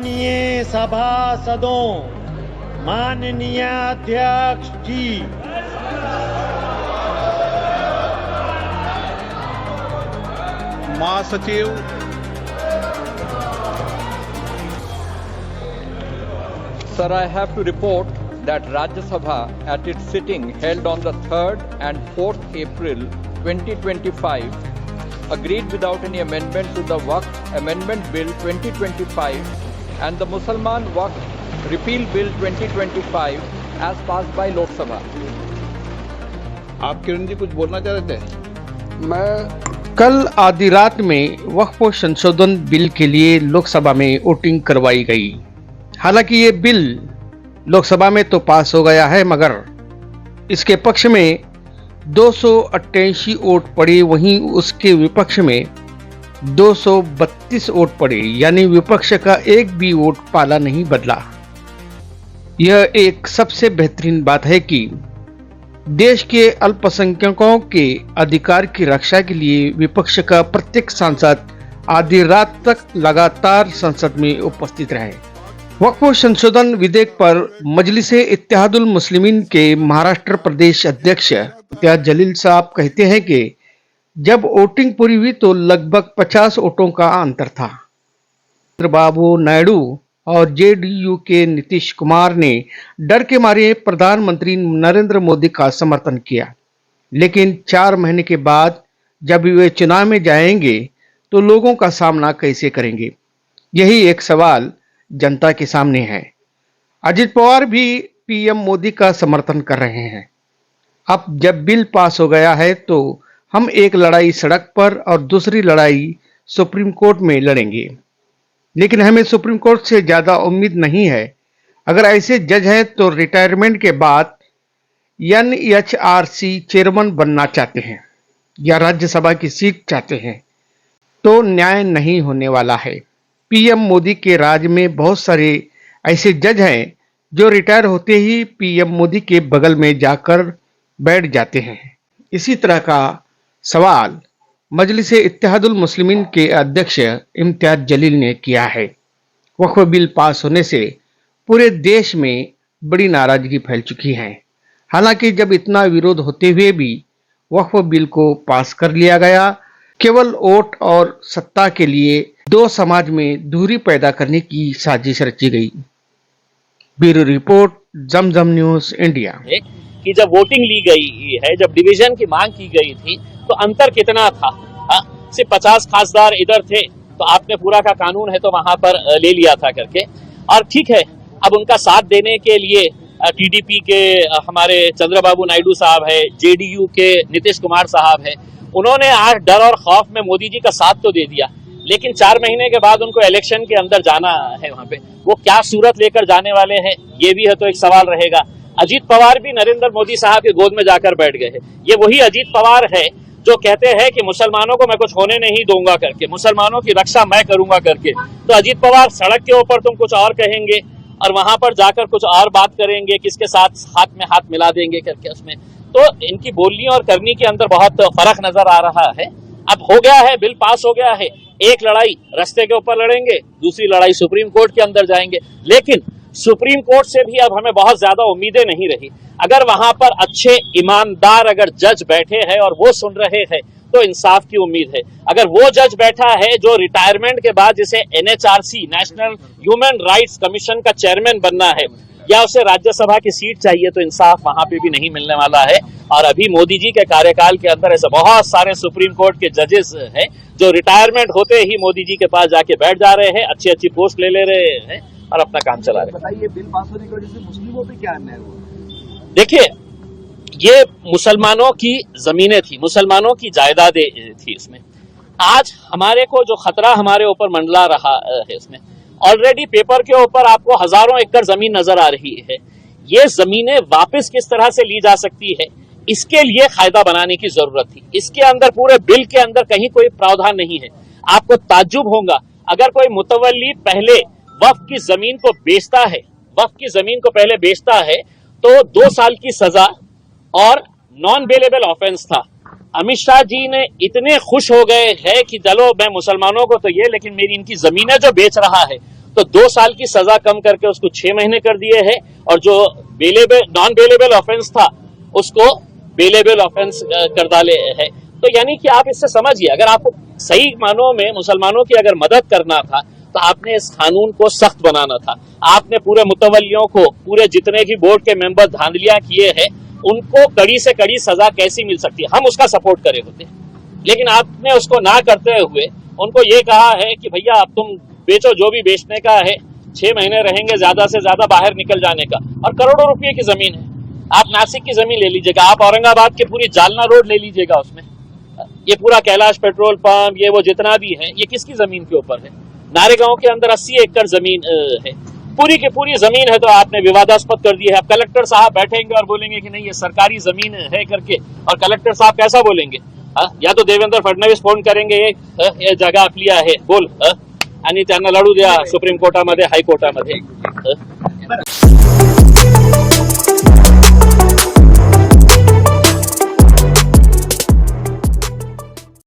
माननीय सभासदों, माननीय अध्यक्ष जी, महासचिव, Sir, I have to report that Rajya Sabha at its sitting held on the 3rd and 4th April 2025 agreed without any amendment to the Waqf Amendment Bill 2025 and the Mussalman Waqf Repeal Bill 2025 as passed by Lok Sabha. आप किरण जी कुछ बोलना चाह रहे थे? मैं कल आधी रात में वक्फ संशोधन बिल के लिए लोकसभा में वोटिंग करवाई गई। हालांकि ये बिल लोकसभा में तो पास हो गया है, मगर इसके पक्ष में 288 वोट पड़े, वहीं उसके विपक्ष में 232 वोट पड़े, यानी विपक्ष का एक भी वोट पाला नहीं बदला। यह एक सबसे बेहतरीन बात है कि देश के अल्पसंख्यकों के अधिकार की रक्षा के लिए विपक्ष का प्रत्येक सांसद आधी रात तक लगातार संसद में उपस्थित रहे। वक्फ संशोधन विधेयक पर मजलिसे इत्तेहादुल मुस्लिमीन के महाराष्ट्र प्रदेश अध्यक्ष इम्तियाज जलील साहब कहते हैं कि जब वोटिंग पूरी हुई तो लगभग 50 वोटों का अंतर था। चंद्रबाबू नायडू और जेडीयू के नीतीश कुमार ने डर के मारे प्रधानमंत्री नरेंद्र मोदी का समर्थन किया, लेकिन 4 महीने के बाद जब वे चुनाव में जाएंगे तो लोगों का सामना कैसे करेंगे? यही एक सवाल जनता के सामने है। अजित पवार भी पीएम मोदी का समर्थन कर रहे हैं। अब जब बिल पास हो गया है तो हम एक लड़ाई सड़क पर और दूसरी लड़ाई सुप्रीम कोर्ट में लड़ेंगे, लेकिन हमें सुप्रीम कोर्ट से ज्यादा उम्मीद नहीं है। अगर ऐसे जज हैं तो रिटायरमेंट के बाद एनएचआरसी चेयरमैन बनना चाहते हैं या राज्यसभा की सीट चाहते हैं तो न्याय नहीं होने वाला है। पीएम मोदी के राज में बहुत सारे ऐसे जज हैं जो रिटायर होते ही पीएम मोदी के बगल में जाकर बैठ जाते हैं। इसी तरह का सवाल मजलिसे इत्तेहादुल मुस्लिमीन के अध्यक्ष इम्तियाज जलील ने किया है। वक्फ बिल पास होने से पूरे देश में बड़ी नाराजगी फैल चुकी है। हालांकि जब इतना विरोध होते हुए भी वक्फ बिल को पास कर लिया गया, केवल वोट और सत्ता के लिए दो समाज में दूरी पैदा करने की साजिश रची गई। ब्यूरो रिपोर्ट, जमजम न्यूज इंडिया। कि जब वोटिंग ली गई है, जब डिवीजन की मांग की गई थी तो अंतर कितना था? सिर्फ 50 खासदार इधर थे तो आपने पूरा का कानून है तो वहां पर ले लिया था करके। और ठीक है, अब उनका साथ देने के लिए टीडीपी के हमारे चंद्रबाबू नायडू साहब है, जेडीयू के नीतीश कुमार साहब है, उन्होंने आज डर और खौफ में मोदी जी का साथ तो दे दिया, लेकिन 4 महीने के बाद उनको इलेक्शन के अंदर जाना है। वहां पे वो क्या सूरत लेकर जाने वाले हैं, ये भी है तो एक सवाल रहेगा। अजीत पवार भी नरेंद्र मोदी साहब की गोद में जाकर बैठ गए हैं। ये वही अजीत पवार है जो कहते हैं कि मुसलमानों को मैं कुछ होने नहीं दूंगा करके, मुसलमानों की रक्षा मैं करूंगा करके। तो अजीत पवार सड़क के ऊपर तुम कुछ और कहेंगे और वहां पर जाकर कुछ और बात करेंगे, किसके साथ हाथ में हाथ मिला देंगे करके। उसमें तो इनकी बोलनी और करनी के अंदर बहुत फर्क नजर आ रहा है। अब हो गया है, बिल पास हो गया है, एक लड़ाई रास्ते के ऊपर लड़ेंगे, दूसरी लड़ाई सुप्रीम कोर्ट के अंदर जाएंगे। लेकिन सुप्रीम कोर्ट से भी अब हमें बहुत ज्यादा उम्मीदें नहीं रही। अगर वहां पर अच्छे ईमानदार अगर जज बैठे हैं और वो सुन रहे हैं तो इंसाफ की उम्मीद है। अगर वो जज बैठा है जो रिटायरमेंट के बाद जिसे NHRC national human rights commission का चेयरमैन बनना है या उसे राज्यसभा की सीट चाहिए, तो इंसाफ वहां पे भी नहीं मिलने वाला है। और अभी मोदी जी के कार्यकाल के अंदर ऐसे बहुत सारे सुप्रीम कोर्ट के जजेस हैं जो रिटायरमेंट होते ही मोदी जी के पास जाके बैठ जा रहे हैं, अच्छी अच्छी पोस्ट ले रहे हैं और अपना काम चला रहे हैं। बताइए, बिल पास होने की वजह से मुस्लिमों पे क्या अन्याय हुआ? देखिए, ये मुसलमानों की जमीनें थी, मुसलमानों की जायदादें थी। इसमें आज हमारे को जो खतरा हमारे ऊपर मंडला रहा है, इसमें ऑलरेडी पेपर के ऊपर आपको हजारों एकड़ जमीन नजर आ रही है। ये जमीनें वापस किस तरह से ली जा सकती है, इसके लिए कायदा बनाने की जरूरत थी। इसके अंदर पूरे बिल के अंदर कहीं कोई प्रावधान नहीं है। आपको ताज्जुब होगा अगर कोई मुतवल्ली पहले वक्फ की जमीन को बेचता है, वक्फ की जमीन को पहले बेचता है तो 2 साल की सजा और नॉन बेलेबल ऑफेंस था। अमित शाह जी ने इतने खुश हो गए हैं कि चलो मैं मुसलमानों को तो ये, लेकिन मेरी इनकी जमीनें जो बेच रहा है तो 2 साल की सजा कम करके उसको 6 महीने कर दिए हैं, और जो नॉन बेलेबल ऑफेंस था उसको बेलेबल ऑफेंस कर डाले है। तो यानी कि आप इससे समझिए, अगर आपको सही मानों में मुसलमानों की अगर मदद करना था तो आपने इस कानून को सख्त बनाना था। आपने पूरे मुतवल्लियों को, पूरे जितने भी बोर्ड के मेंबर धांधलियां किए हैं, उनको कड़ी से कड़ी सजा कैसी मिल सकती है, हम उसका सपोर्ट करे होते। लेकिन आपने उसको ना करते हुए उनको ये कहा है कि भैया अब तुम बेचो, जो भी बेचने का है, 6 महीने रहेंगे, ज्यादा से ज्यादा बाहर निकल जाने का। और करोड़ों रुपए की जमीन है, आप नासिक की जमीन ले लीजिएगा, आप औरंगाबाद की पूरी जालना रोड ले लीजिएगा, उसमें ये पूरा कैलाश पेट्रोल पंप, ये वो जितना भी है, ये किसकी जमीन के ऊपर है? नारेगांव के अंदर 80 एकड़ जमीन है, पूरी की पूरी जमीन है, तो आपने विवादास्पद कर दी है। अब कलेक्टर साहब बैठेंगे और बोलेंगे कि नहीं ये सरकारी जमीन है करके, और कलेक्टर साहब कैसा बोलेंगे? या तो देवेंद्र फडणवीस फोन करेंगे, ये जगह आपली आहे बोल, आणि त्यांना लढू द्या सुप्रीम कोर्टामध्ये, हायकोर्टामध्ये।